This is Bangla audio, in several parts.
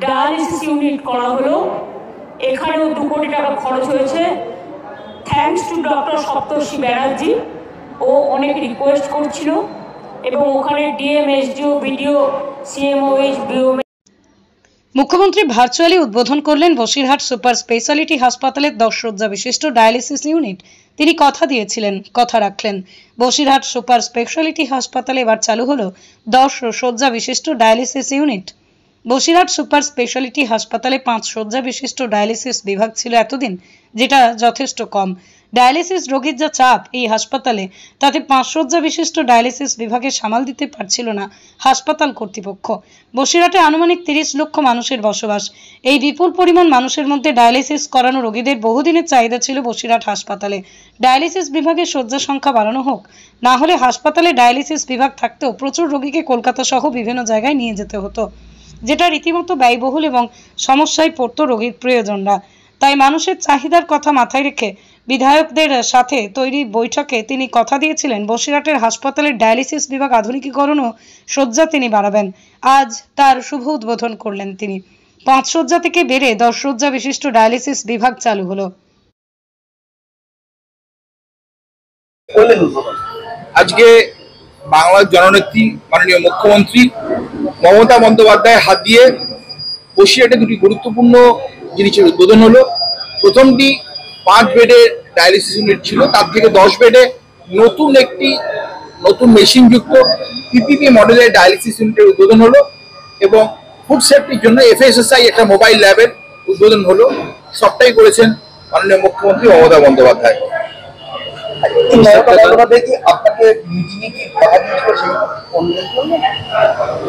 ডায়ালিসিস ইউনিট করা হলো। এখানেও 2 কোটি টাকা খরচ হয়েছে। Thanks to doctor Saptarshi Banerjee. ও অনেক রিকোয়েস্ট করছিল এবং ওখানে DM, SDO, BDO, CMOH, BO. মুখ্যমন্ত্রী ভার্চুয়ালি উদ্বোধন করলেন বসিরহাট সুপার স্পেশালিটি হাসপাতালের 10 শয্যা বিশিষ্ট ডায়ালিসিস ইউনিট। তিনি কথা দিয়েছিলেন, কথা রাখলেন। বসিরহাট সুপার স্পেশালিটি হাসপাতালে এবার চালু হলো 10 শয্যা বিশিষ্ট dialysis unit. Basirhat super speciality হাসপাতালে 5 শয্যা বিশিষ্ট ডায়ালিসিস বিভাগ ছিল এতদিন, যেটা যথেষ্ট কম। ডায়ালিসিস রোগীর যা চাপ এই হাসপাতালে, তাতে 5 শয্যা বিশিষ্ট ডায়ালিসিস বিভাগে সামাল দিতে পারছিল না হাসপাতাল কর্তৃপক্ষ। বসিরহাটে আনুমানিক 30 লক্ষ মানুষের বসবাস। এই বিপুল পরিমাণ মানুষের মধ্যে ডায়ালিসিস করানো রোগীদের বহুদিনের চাহিদা ছিল বসিরহাট হাসপাতালে। ডায়ালিসিস বিভাগের শয্যা সংখ্যা বাড়ানো হোক, না হলে হাসপাতালে ডায়ালিসিস বিভাগ থাকতেও প্রচুর রোগীকে কলকাতা সহ বিভিন্ন জায়গায় নিয়ে যেতে হতো, যেটা রীতিমতো ব্যয়বহুল এবং সমস্যায় পড়তো রোগীর প্রিয়জনরা। তাই মানুষের চাহিদার কথা মাথায় রেখে বিধায়কদের সাথে তৈরি বৈঠকে তিনি কথা দিয়েছিলেন বসিরহাটের হাসপাতালের ডায়ালিসিস বিভাগ আধুনিকীকরণ ও শয্যা তিনি বাড়াবেন। আজ তার শুভ উদ্বোধন করলেন তিনি। 5 শয্যা থেকে বেড়ে 10 শয্যা বিশিষ্ট ডায়ালিসিস বিভাগ চালু হলো। আজকে বাংলার জননেত্রী মাননীয় মুখ্যমন্ত্রী মমতা বন্দ্যোপাধ্যায়ের হাত দিয়ে বসিরহাটে 2টি গুরুত্বপূর্ণ জিনিসের উদ্বোধন হলো। প্রথমটি 5 বেডের ডায়ালিসিস ইউনিট ছিল, তার থেকে 10 বেডে নতুন মেশিনযুক্ত পিপিপি মডেলের ডায়ালিসিস ইউনিটের উদ্বোধন হলো এবং ফুড সেফটির জন্য এফএসএসআই একটা মোবাইল ল্যাবের উদ্বোধন হলো। সবটাই করেছেন মাননীয় মুখ্যমন্ত্রী মমতা বন্দ্যোপাধ্যায়।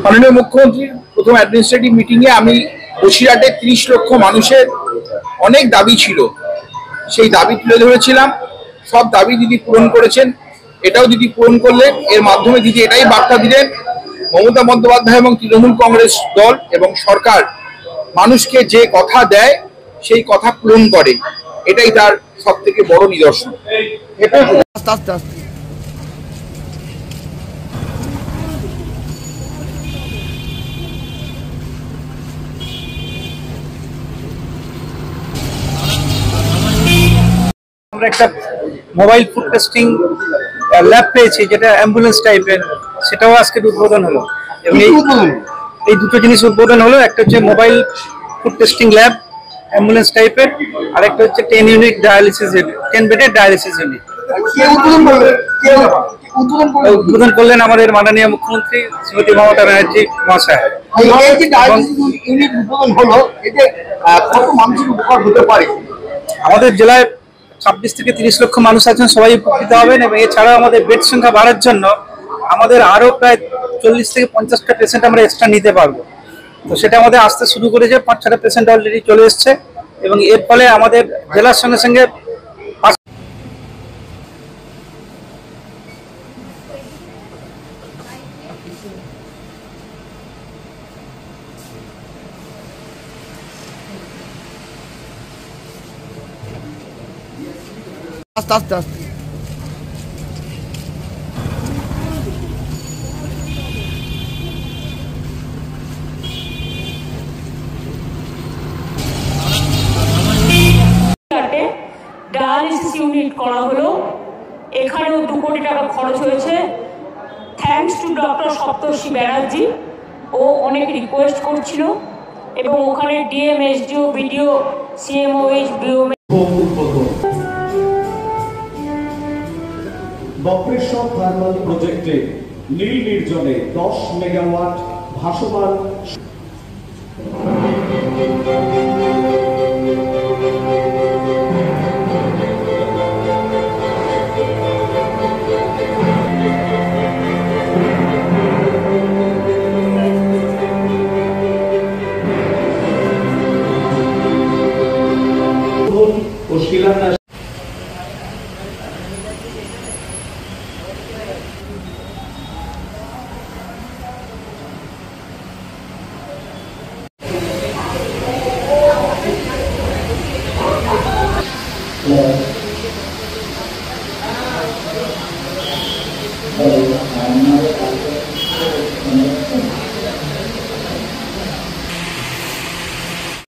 মাননীয় মুখ্যমন্ত্রীর প্রথম অ্যাডমিনিস্ট্রেটিভ মিটিংয়ে আমি বসিরহাটে 30 লক্ষ মানুষের অনেক দাবি ছিল, সেই দাবি তুলে ধরেছিলাম। সব দাবি দিদি পূরণ করেছেন, এটাও দিদি পূরণ করলেন। এর মাধ্যমে দিদি এটাই বার্তা দিলেন, মমতা বন্দ্যোপাধ্যায় এবং তৃণমূল কংগ্রেস দল এবং সরকার মানুষকে যে কথা দেয় সেই কথা পূরণ করে, এটাই তার সব থেকে বড় নিদর্শন। আমরা একটা মোবাইল ফুড টেস্টিং ল্যাব পেয়েছি, যেটা অ্যাম্বুলেন্স টাইপের, সেটাও আজকে উদ্বোধন হলো। এবং এই দুটো জিনিস উদ্বোধন হলো, একটা হচ্ছে mobile food testing lab ambulance টাইপের, আর একটা হচ্ছে 10 ইউনিট ডায়ালিসিস ইউনিট, 10 বেডের ডায়ালিসিস ইউনিট। উদ্বোধন করলেন আমাদের মাননীয় মুখ্যমন্ত্রী শ্রীমতী মমতা ব্যানার্জি মহাশয়। আমাদের জেলায় 26 থেকে 30 লক্ষ মানুষ আছেন, সবাই উপকৃত হবেন। এবং এছাড়াও আমাদের বেড সংখ্যা বাড়ার জন্য আমাদের আরো প্রায় 40 থেকে 50টা পেশেন্ট আমরা এক্সট্রা নিতে পারবো। তো সেটা আমাদের আসতে শুরু করেছে, 5-6টা পেশেন্ট অলরেডি চলে এসছে এবং এর ফলে আমাদের জেলার সঙ্গে সঙ্গে আস্তে আস্তে ডায়ালিসিস ইউনিট করা হলো। এখানেও 2 কোটি টাকা খরচ হয়েছে। Thanks to doctor Saptarshi Banerjee. ও অনেক রিকোয়েস্ট করছিল এবং ওখানে DM, SDO, BDO, CMOH, BO. Bakreshwar thermal প্রজেক্টে নীল নির্জনে 10 মেগাওয়াট ভাসমান ও শিলান্যাস